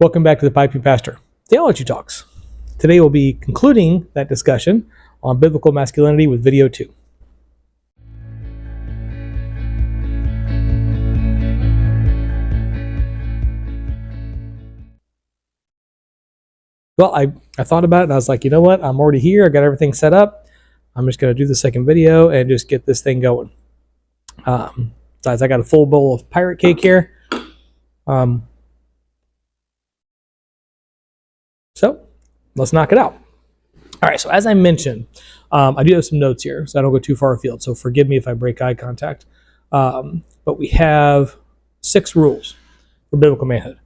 Welcome back to the Piping Pastor Theology Talks. Today we'll be concluding that discussion on biblical masculinity with video 2. Well, I thought about it and I was like, you know what? I'm already here. I got everything set up. I'm just going to do the second video and just get this thing going. Besides, I got a full bowl of pirate cake here. So let's knock it out. All right, so as I mentioned, I do have some notes here, so I don't go too far afield. So forgive me if I break eye contact. But we have 6 rules for biblical manhood.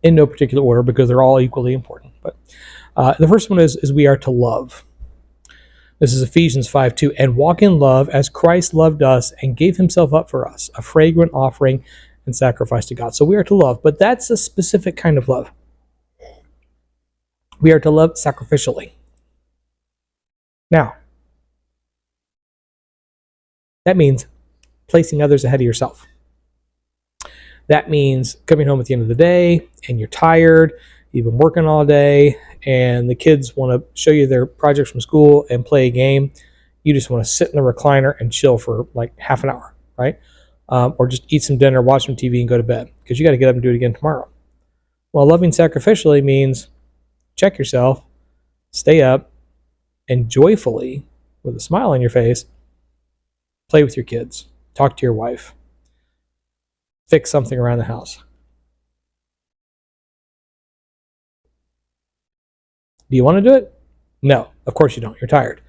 In no particular order, because they're all equally important. But the first one is we are to love. This is Ephesians 5:2, and walk in love as Christ loved us and gave himself up for us, a fragrant offering and sacrifice to God. So we are to love, but that's a specific kind of love. We are to love sacrificially. Now, that means placing others ahead of yourself. That means coming home at the end of the day and you're tired, you've been working all day, and the kids want to show you their projects from school and play a game. You just want to sit in the recliner and chill for like half an hour, right? Or just eat some dinner, watch some TV, and go to bed because you got to get up and do it again tomorrow. Well, loving sacrificially means check yourself, stay up, and joyfully, with a smile on your face, play with your kids, talk to your wife, fix something around the house. Do you want to do it? No, of course you don't. You're tired.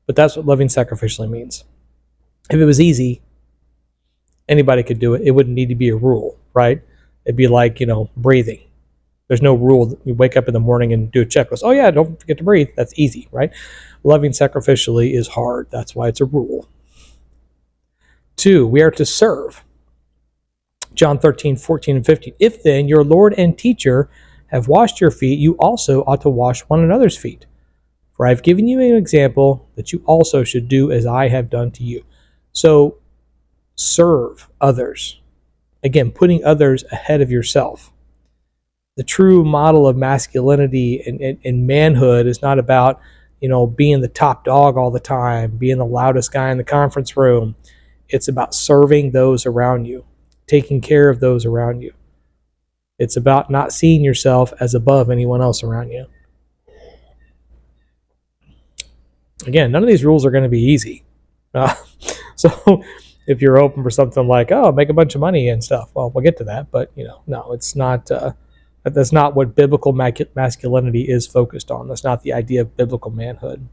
But that's what loving sacrificially means. If it was easy, anybody could do it. It wouldn't need to be a rule, right? It'd be like, breathing. There's no rule that you wake up in the morning and do a checklist. Oh yeah, don't forget to breathe. That's easy, right? Loving sacrificially is hard. That's why it's a rule. 2, we are to serve. John 13:14 and 15. If then your Lord and teacher have washed your feet, you also ought to wash one another's feet. For I have given you an example that you also should do as I have done to you. So serve others. Again, putting others ahead of yourself. The true model of masculinity and manhood is not about, being the top dog all the time, being the loudest guy in the conference room. It's about serving those around you, taking care of those around you. It's about not seeing yourself as above anyone else around you. Again, none of these rules are going to be easy. So if you're open for something like, make a bunch of money and stuff, well, we'll get to that. But, no, it's not. That's not what biblical masculinity is focused on. That's not the idea of biblical manhood.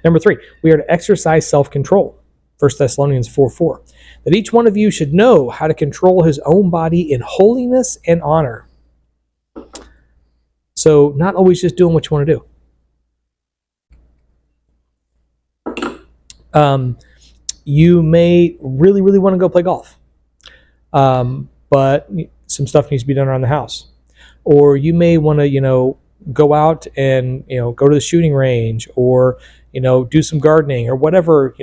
Number 3, we are to exercise self-control. 1 Thessalonians 4:4. That each one of you should know how to control his own body in holiness and honor. So not always just doing what you want to do. You may really, really want to go play golf. But some stuff needs to be done around the house. Or you may want to, go out and, go to the shooting range or, do some gardening or whatever,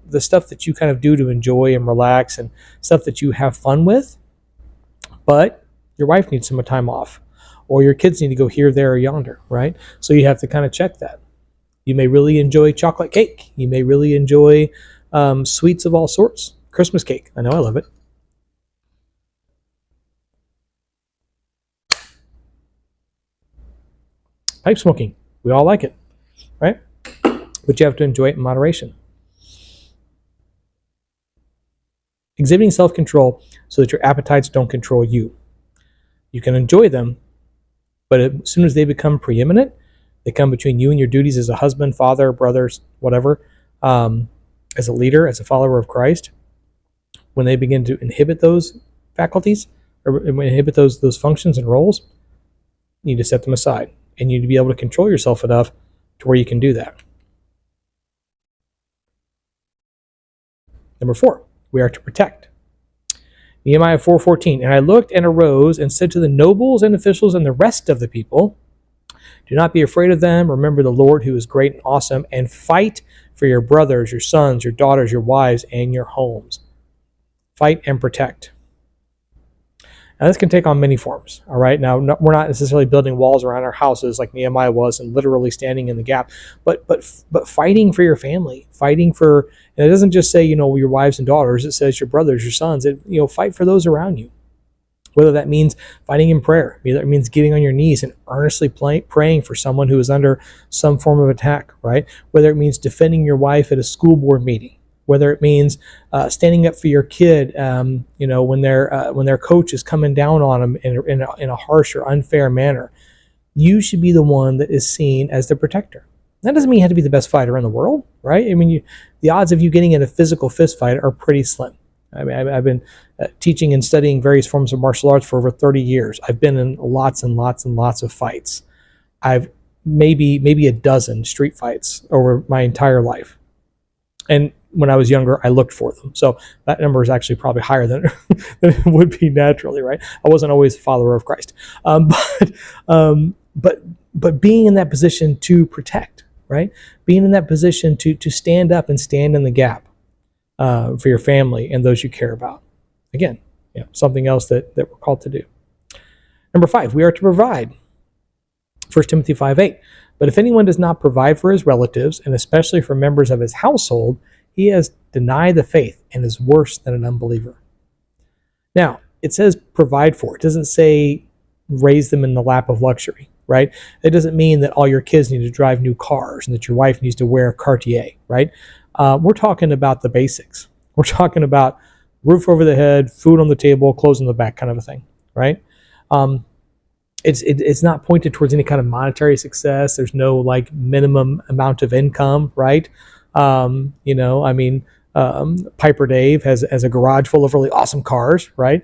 the stuff that you kind of do to enjoy and relax and stuff that you have fun with. But your wife needs some time off or your kids need to go here, there, or yonder, right? So you have to kind of check that. You may really enjoy chocolate cake. You may really enjoy sweets of all sorts. Christmas cake. I know I love it. Pipe smoking. We all like it, right? But you have to enjoy it in moderation. Exhibiting self-control so that your appetites don't control you. You can enjoy them, but as soon as they become preeminent, they come between you and your duties as a husband, father, brother, whatever, as a leader, as a follower of Christ. When they begin to inhibit those faculties or inhibit those functions and roles, you need to set them aside. And you need to be able to control yourself enough to where you can do that. Number 4, we are to protect. Nehemiah 4:14. And I looked and arose and said to the nobles and officials and the rest of the people, do not be afraid of them. Remember the Lord who is great and awesome, and fight for your brothers, your sons, your daughters, your wives, and your homes. Fight and protect. Now, this can take on many forms, all right? Now, we're not necessarily building walls around our houses like Nehemiah was and literally standing in the gap, but fighting for your family, fighting for, and it doesn't just say, your wives and daughters, it says your brothers, your sons, fight for those around you. Whether that means fighting in prayer, whether it means getting on your knees and earnestly praying for someone who is under some form of attack, right? Whether it means defending your wife at a school board meeting, whether it means standing up for your kid, when their coach is coming down on them in a harsh or unfair manner. You should be the one that is seen as the protector. That doesn't mean you have to be the best fighter in the world, right? I mean, the odds of you getting in a physical fist fight are pretty slim. I mean, I've been teaching and studying various forms of martial arts for over 30 years. I've been in lots and lots and lots of fights. I've maybe a dozen street fights over my entire life. And when I was younger, I looked for them. So that number is actually probably higher than it would be naturally, right? I wasn't always a follower of Christ. But being in that position to protect, right? Being in that position to stand up and stand in the gap for your family and those you care about. Again, something else that we're called to do. Number 5, we are to provide. 1 Timothy 5:8. But if anyone does not provide for his relatives, and especially for members of his household, he has denied the faith and is worse than an unbeliever. Now, it says provide for. It doesn't say raise them in the lap of luxury, right? It doesn't mean that all your kids need to drive new cars and that your wife needs to wear Cartier, right? We're talking about the basics. We're talking about roof over the head, food on the table, clothes on the back kind of a thing, right? It's not pointed towards any kind of monetary success. There's no like minimum amount of income, right? Piper Dave has a garage full of really awesome cars, right?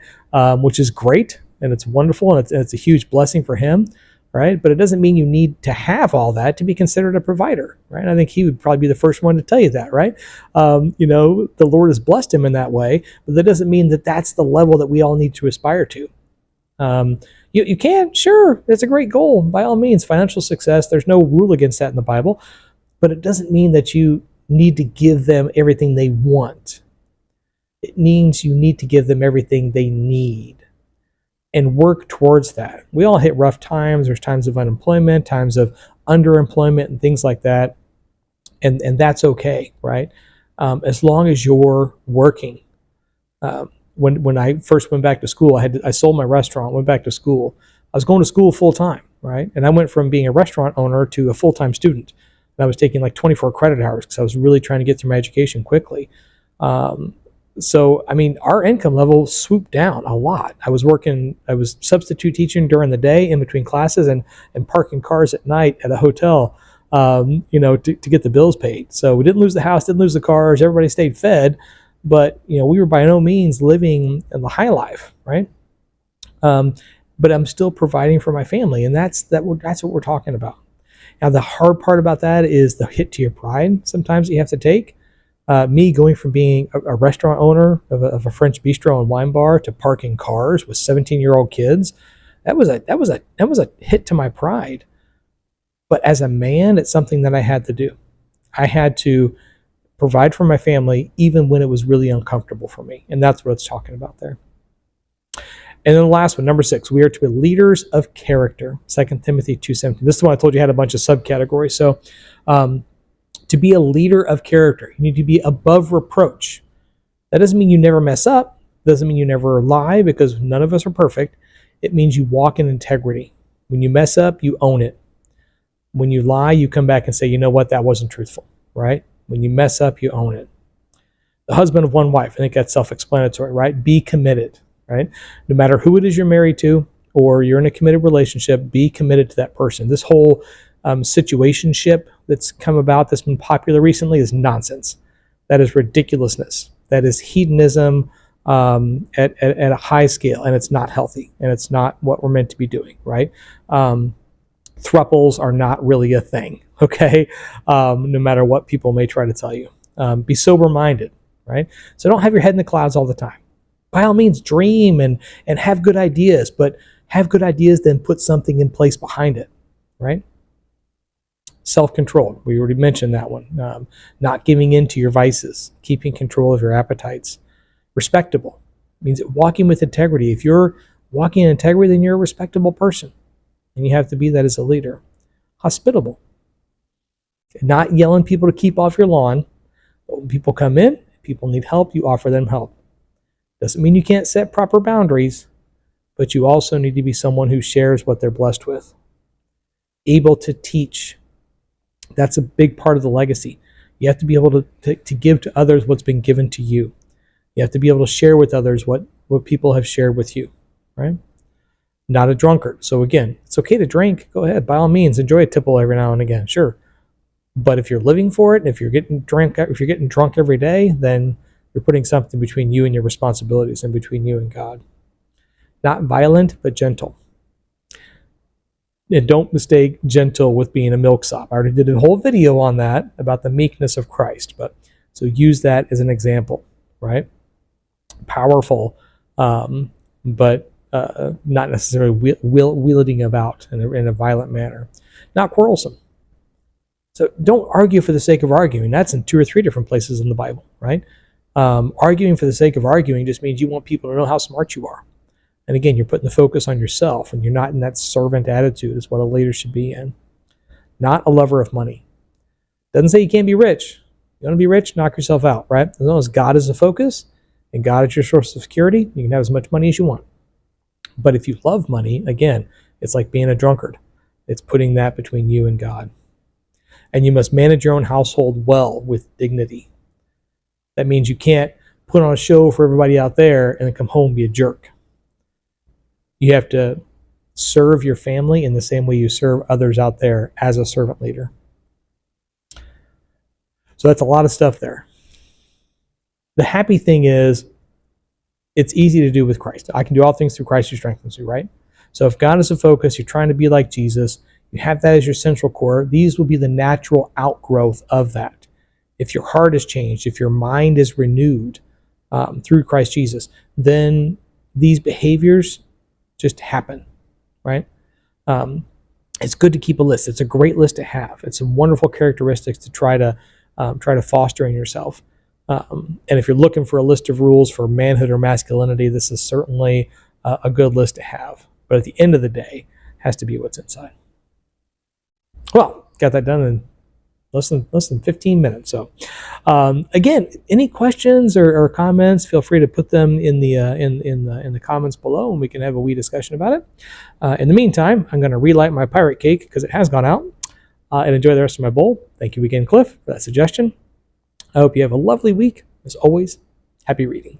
Which is great and it's wonderful and it's a huge blessing for him, right? But it doesn't mean you need to have all that to be considered a provider, right? I think he would probably be the first one to tell you that, right? The Lord has blessed him in that way, but that doesn't mean that that's the level that we all need to aspire to. You can, sure, it's a great goal. By all means, financial success, there's no rule against that in the Bible, but it doesn't mean that you need to give them everything they want. It means you need to give them everything they need and work towards that. We all hit rough times. There's times of unemployment, times of underemployment and things like that. And that's okay, right? As long as you're working. When I first went back to school, I sold my restaurant, went back to school. I was going to school full time, right? And I went from being a restaurant owner to a full-time student. And I was taking like 24 credit hours because I was really trying to get through my education quickly. Our income level swooped down a lot. I was substitute teaching during the day in between classes and parking cars at night at a hotel, to get the bills paid. So we didn't lose the house, didn't lose the cars. Everybody stayed fed. But, we were by no means living in the high life, right? But I'm still providing for my family, and that's what we're talking about. Now, the hard part about that is the hit to your pride sometimes that you have to take. Me going from being a restaurant owner of a French bistro and wine bar to parking cars with 17-year-old kids, that was a hit to my pride. But as a man, it's something that I had to do. I had to provide for my family even when it was really uncomfortable for me. And that's what it's talking about there. And then the last one, number 6, we are to be leaders of character. 2 Timothy 2:17. This is the one I told you had a bunch of subcategories. So to be a leader of character, you need to be above reproach. That doesn't mean you never mess up. Doesn't mean you never lie, because none of us are perfect. It means you walk in integrity. When you mess up, you own it. When you lie, you come back and say, you know what, that wasn't truthful, right? When you mess up, you own it. The husband of one wife, I think that's self-explanatory, right? Be committed, right? No matter who it is you're married to or you're in a committed relationship, be committed to that person. This whole situationship that's come about, that's been popular recently, is nonsense. That is ridiculousness. That is hedonism at a high scale, and it's not healthy, and it's not what we're meant to be doing, right? Thruples are not really a thing, okay? No matter what people may try to tell you. Be sober-minded, right? So don't have your head in the clouds all the time. By all means, dream and have good ideas, but have good ideas, then put something in place behind it, right? Self-control. We already mentioned that one. Not giving in to your vices, keeping control of your appetites. Respectable means walking with integrity. If you're walking in integrity, then you're a respectable person, and you have to be that as a leader. Hospitable, not yelling people to keep off your lawn, but when people come in, people need help, you offer them help. Doesn't mean you can't set proper boundaries, but you also need to be someone who shares what they're blessed with. Able to teach. That's a big part of the legacy. You have to be able to give to others what's been given to you. You have to be able to share with others what people have shared with you, right? Not a drunkard. So again, it's okay to drink. Go ahead, by all means, enjoy a tipple every now and again, sure. But if you're living for it, and if you're getting drunk every day, then you're putting something between you and your responsibilities, and between you and God. Not violent, but gentle. And don't mistake gentle with being a milksop. I already did a whole video on that, about the meekness of Christ. But so use that as an example, right? Powerful, but not necessarily wielding about in a violent manner. Not quarrelsome. So don't argue for the sake of arguing. That's in 2 or 3 different places in the Bible, right? Arguing for the sake of arguing just means you want people to know how smart you are. And again, you're putting the focus on yourself, and you're not in that servant attitude is what a leader should be in. Not a lover of money. Doesn't say you can't be rich. You want to be rich, knock yourself out, right? As long as God is the focus and God is your source of security, you can have as much money as you want. But if you love money, again, it's like being a drunkard. It's putting that between you and God. And you must manage your own household well with dignity. That means you can't put on a show for everybody out there and then come home and be a jerk. You have to serve your family in the same way you serve others out there as a servant leader. So that's a lot of stuff there. The happy thing is, it's easy to do with Christ. I can do all things through Christ who strengthens you, right? So if God is the focus, you're trying to be like Jesus, you have that as your central core, these will be the natural outgrowth of that. If your heart is changed, if your mind is renewed through Christ Jesus, then these behaviors just happen, right? It's good to keep a list. It's a great list to have. It's some wonderful characteristics to try to foster in yourself. And if you're looking for a list of rules for manhood or masculinity, this is certainly a good list to have. But at the end of the day, it has to be what's inside. Well, got that done in less than 15 minutes. So, again, any questions or comments? Feel free to put them in the comments below, and we can have a wee discussion about it. In the meantime, I'm going to relight my pirate cake because it has gone out, and enjoy the rest of my bowl. Thank you again, Cliff, for that suggestion. I hope you have a lovely week. As always, happy reading.